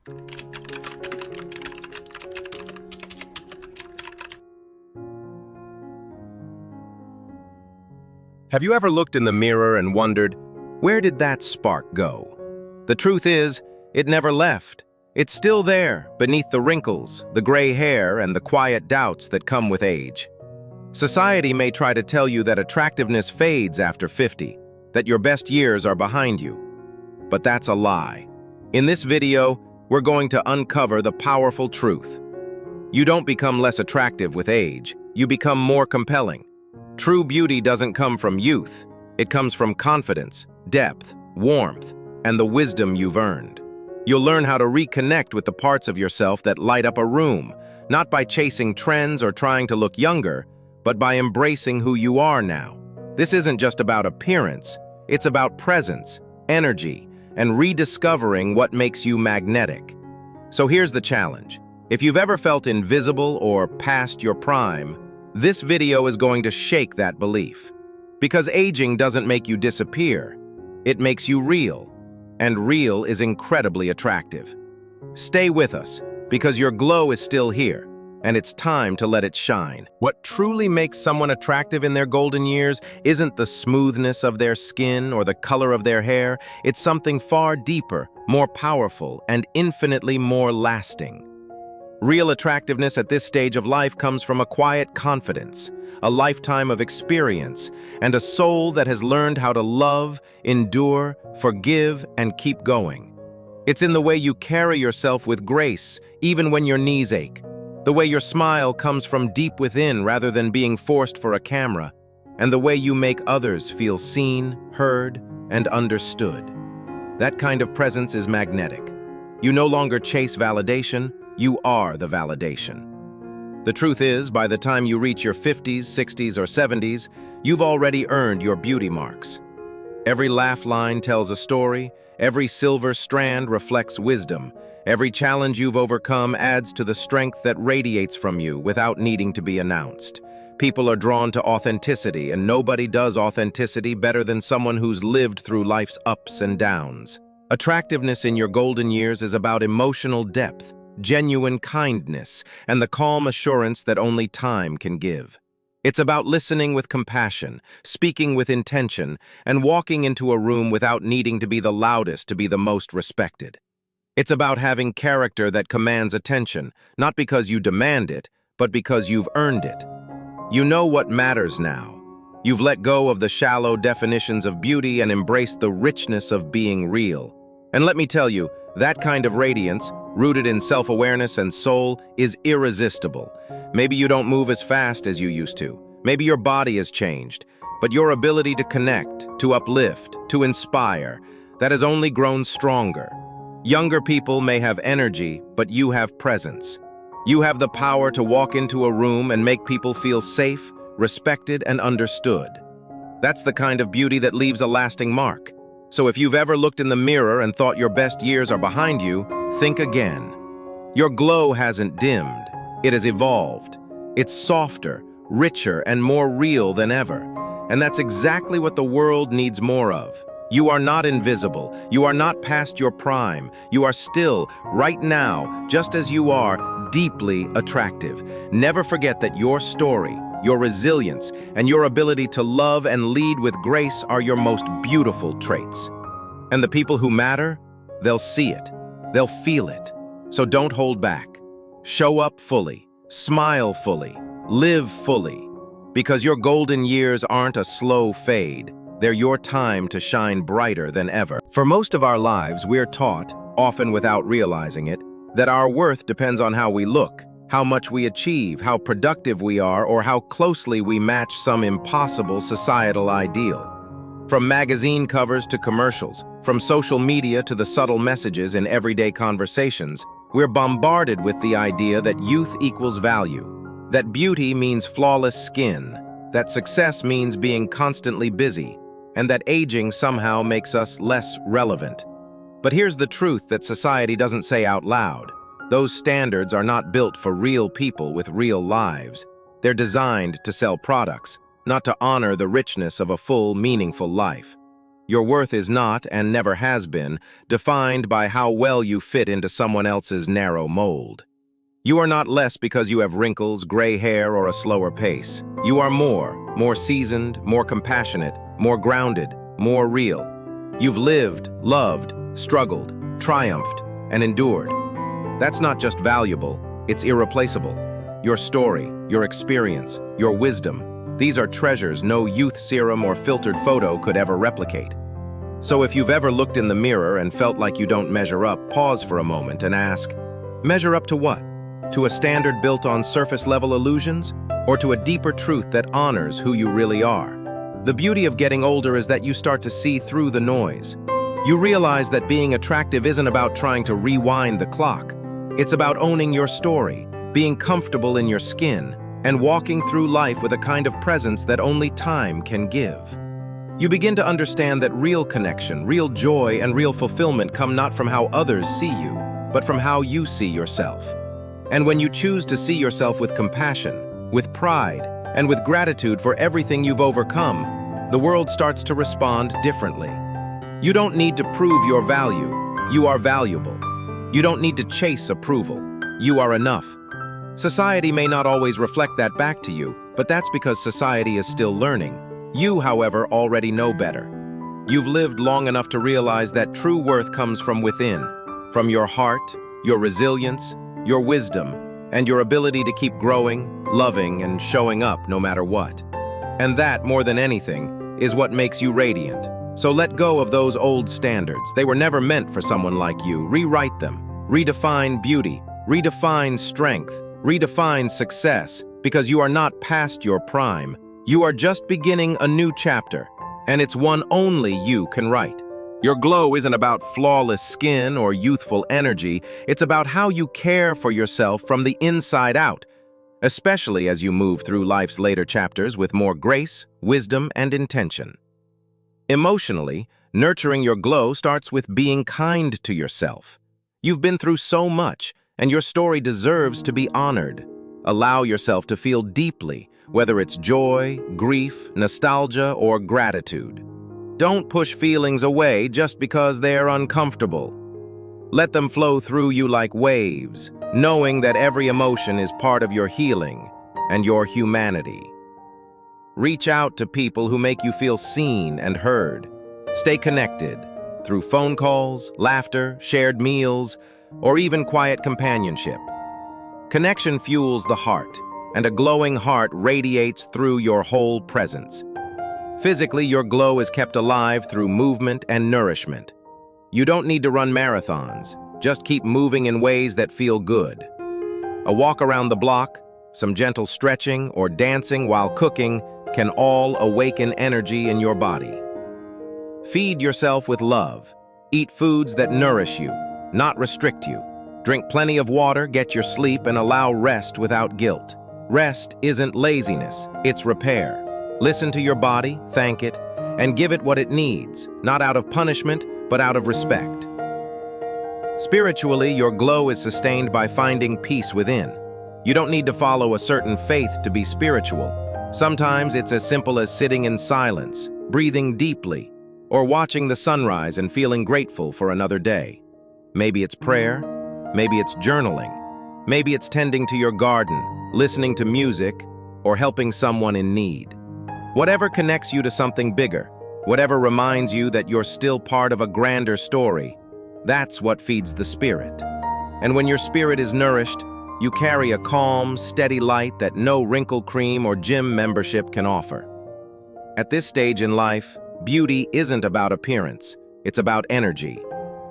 Have you ever looked in the mirror and wondered, where did that spark go? The truth is, it never left. It's still there, beneath the wrinkles, the gray hair, and the quiet doubts that come with age. Society may try to tell you that attractiveness fades after 50, that your best years are behind you. But that's a lie. In this video, we're going to uncover the powerful truth. You don't become less attractive with age, you become more compelling. True beauty doesn't come from youth. It comes from confidence, depth, warmth, and the wisdom you've earned. You'll learn how to reconnect with the parts of yourself that light up a room, not by chasing trends or trying to look younger, but by embracing who you are now. This isn't just about appearance, it's about presence, energy, and rediscovering what makes you magnetic. So here's the challenge. If you've ever felt invisible or past your prime, this video is going to shake that belief. Because aging doesn't make you disappear, it makes you real. And real is incredibly attractive. Stay with us, because your glow is still here, and it's time to let it shine. What truly makes someone attractive in their golden years isn't the smoothness of their skin or the color of their hair. It's something far deeper, more powerful, and infinitely more lasting. Real attractiveness at this stage of life comes from a quiet confidence, a lifetime of experience, and a soul that has learned how to love, endure, forgive, and keep going. It's in the way you carry yourself with grace, even when your knees ache, the way your smile comes from deep within rather than being forced for a camera, and the way you make others feel seen, heard, and understood. That kind of presence is magnetic. You no longer chase validation, you are the validation. The truth is, by the time you reach your 50s, 60s, or 70s, you've already earned your beauty marks. Every laugh line tells a story, every silver strand reflects wisdom, every challenge you've overcome adds to the strength that radiates from you without needing to be announced. People are drawn to authenticity, and nobody does authenticity better than someone who's lived through life's ups and downs. Attractiveness in your golden years is about emotional depth, genuine kindness, and the calm assurance that only time can give. It's about listening with compassion, speaking with intention, and walking into a room without needing to be the loudest to be the most respected. It's about having character that commands attention, not because you demand it, but because you've earned it. You know what matters now. You've let go of the shallow definitions of beauty and embraced the richness of being real. And let me tell you, that kind of radiance, rooted in self-awareness and soul, is irresistible. Maybe you don't move as fast as you used to. Maybe your body has changed. But your ability to connect, to uplift, to inspire, that has only grown stronger. Younger people may have energy, but you have presence. You have the power to walk into a room and make people feel safe, respected, and understood. That's the kind of beauty that leaves a lasting mark. So if you've ever looked in the mirror and thought your best years are behind you, think again. Your glow hasn't dimmed. It has evolved. It's softer, richer, and more real than ever. And that's exactly what the world needs more of. You are not invisible. You are not past your prime. You are still, right now, just as you are, deeply attractive. Never forget that your story, your resilience, and your ability to love and lead with grace are your most beautiful traits. And the people who matter, they'll see it. They'll feel it. So don't hold back. Show up fully. Smile fully. Live fully. Because your golden years aren't a slow fade. They're your time to shine brighter than ever. For most of our lives, we're taught, often without realizing it, that our worth depends on how we look, how much we achieve, how productive we are, or how closely we match some impossible societal ideal. From magazine covers to commercials, from social media to the subtle messages in everyday conversations, we're bombarded with the idea that youth equals value, that beauty means flawless skin, that success means being constantly busy, and that aging somehow makes us less relevant. But here's the truth that society doesn't say out loud. Those standards are not built for real people with real lives. They're designed to sell products, not to honor the richness of a full, meaningful life. Your worth is not, and never has been, defined by how well you fit into someone else's narrow mold. You are not less because you have wrinkles, gray hair, or a slower pace. You are more seasoned, more compassionate, more grounded, more real. You've lived, loved, struggled, triumphed, and endured. That's not just valuable, it's irreplaceable. Your story, your experience, your wisdom, these are treasures no youth serum or filtered photo could ever replicate. So if you've ever looked in the mirror and felt like you don't measure up, pause for a moment and ask, measure up to what? To a standard built on surface-level illusions? Or to a deeper truth that honors who you really are? The beauty of getting older is that you start to see through the noise. You realize that being attractive isn't about trying to rewind the clock. It's about owning your story, being comfortable in your skin, and walking through life with a kind of presence that only time can give. You begin to understand that real connection, real joy, and real fulfillment come not from how others see you, but from how you see yourself. And when you choose to see yourself with compassion, with pride, and with gratitude for everything you've overcome, the world starts to respond differently. You don't need to prove your value. You are valuable. You don't need to chase approval. You are enough. Society may not always reflect that back to you, but that's because society is still learning. You, however, already know better. You've lived long enough to realize that true worth comes from within, from your heart, your resilience, your wisdom, and your ability to keep growing, loving, and showing up no matter what. And that, more than anything, is what makes you radiant. So let go of those old standards. They were never meant for someone like you. Rewrite them. Redefine beauty. Redefine strength. Redefine success. Because you are not past your prime. You are just beginning a new chapter. And it's one only you can write. Your glow isn't about flawless skin or youthful energy. It's about how you care for yourself from the inside out, especially as you move through life's later chapters with more grace, wisdom, and intention. Emotionally, nurturing your glow starts with being kind to yourself. You've been through so much, and your story deserves to be honored. Allow yourself to feel deeply, whether it's joy, grief, nostalgia, or gratitude. Don't push feelings away just because they're uncomfortable. Let them flow through you like waves, knowing that every emotion is part of your healing and your humanity. Reach out to people who make you feel seen and heard. Stay connected through phone calls, laughter, shared meals, or even quiet companionship. Connection fuels the heart, and a glowing heart radiates through your whole presence. Physically, your glow is kept alive through movement and nourishment. You don't need to run marathons. Just keep moving in ways that feel good. A walk around the block, some gentle stretching, or dancing while cooking can all awaken energy in your body. Feed yourself with love. Eat foods that nourish you, not restrict you. Drink plenty of water, get your sleep, and allow rest without guilt. Rest isn't laziness, it's repair. Listen to your body, thank it, and give it what it needs, not out of punishment, but out of respect. Spiritually, your glow is sustained by finding peace within. You don't need to follow a certain faith to be spiritual. Sometimes it's as simple as sitting in silence, breathing deeply, or watching the sunrise and feeling grateful for another day. Maybe it's prayer, maybe it's journaling, maybe it's tending to your garden, listening to music, or helping someone in need. Whatever connects you to something bigger, whatever reminds you that you're still part of a grander story, that's what feeds the spirit. And when your spirit is nourished, you carry a calm, steady light that no wrinkle cream or gym membership can offer. At this stage in life, beauty isn't about appearance, it's about energy.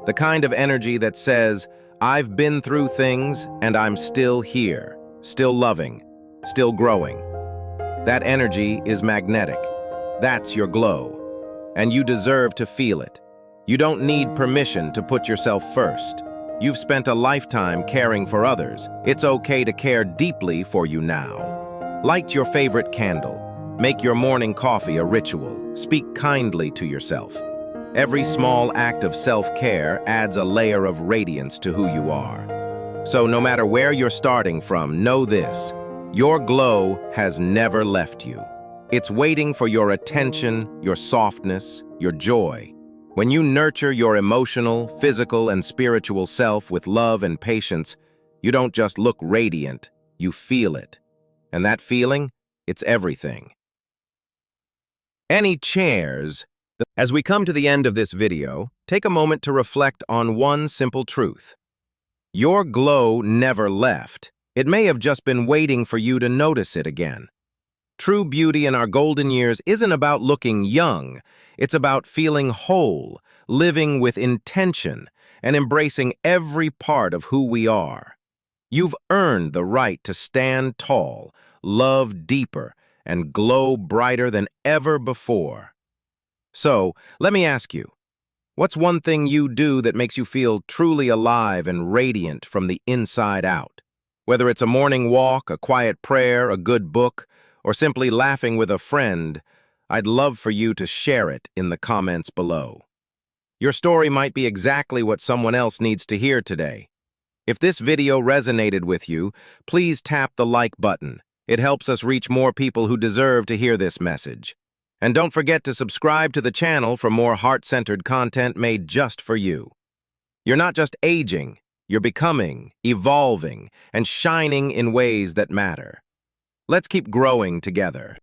The kind of energy that says, I've been through things and I'm still here, still loving, still growing. That energy is magnetic. That's your glow. And you deserve to feel it. You don't need permission to put yourself first. You've spent a lifetime caring for others. It's okay to care deeply for you now. Light your favorite candle. Make your morning coffee a ritual. Speak kindly to yourself. Every small act of self-care adds a layer of radiance to who you are. So no matter where you're starting from, know this. Your glow has never left you. It's waiting for your attention, your softness, your joy. When you nurture your emotional, physical, and spiritual self with love and patience, you don't just look radiant, you feel it. And that feeling, it's everything. Any chairs? As we come to the end of this video, take a moment to reflect on one simple truth. Your glow never left. It may have just been waiting for you to notice it again. True beauty in our golden years isn't about looking young. It's about feeling whole, living with intention, and embracing every part of who we are. You've earned the right to stand tall, love deeper, and glow brighter than ever before. So, let me ask you, what's one thing you do that makes you feel truly alive and radiant from the inside out? Whether it's a morning walk, a quiet prayer, a good book, or simply laughing with a friend, I'd love for you to share it in the comments below. Your story might be exactly what someone else needs to hear today. If this video resonated with you, please tap the like button. It helps us reach more people who deserve to hear this message. And don't forget to subscribe to the channel for more heart-centered content made just for you. You're not just aging, you're becoming, evolving, and shining in ways that matter. Let's keep growing together.